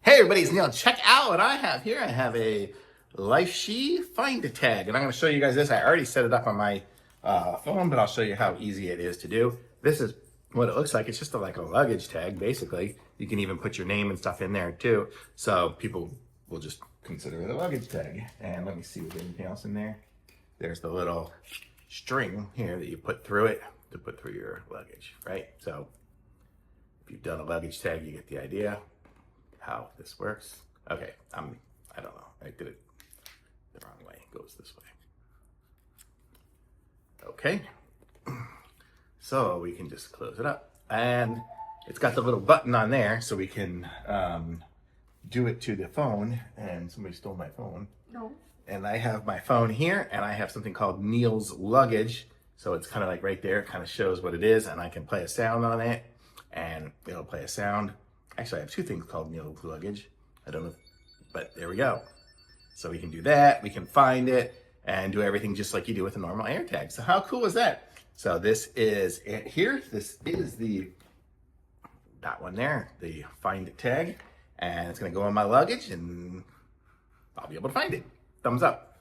Hey everybody, it's Neil. Check out what I have here. I have a LifeChé Find a Tag, and I'm going to show you guys this. I already set it up on my phone, but I'll show you how easy it is to do. This is what it looks like. It's just like a luggage tag, basically. You can even put your name and stuff in there too, so people will just consider it a luggage tag. And let me see if there's anything else in there. There's the little string here that you put through it to put through your luggage, right? So if you've done a luggage tag, you get the idea how this works. Okay, I don't know. I did it the wrong way. It goes this way. Okay. So we can just close it up. And it's got the little button on there so we can do it to the phone. And somebody stole my phone. No. And I have my phone here, and I have something called Neil's Luggage. So it's kind of like right there. It kind of shows what it is, and I can play a sound on it, and it'll play a sound. Actually, I have two things called Neil's Luggage. I don't know, but there we go. So we can do that. We can find it and do everything just like you do with a normal AirTag. So how cool is that? So this is it here. This is that one there, the Find It tag, and it's gonna go on my luggage, and I'll be able to find it. Thumbs up.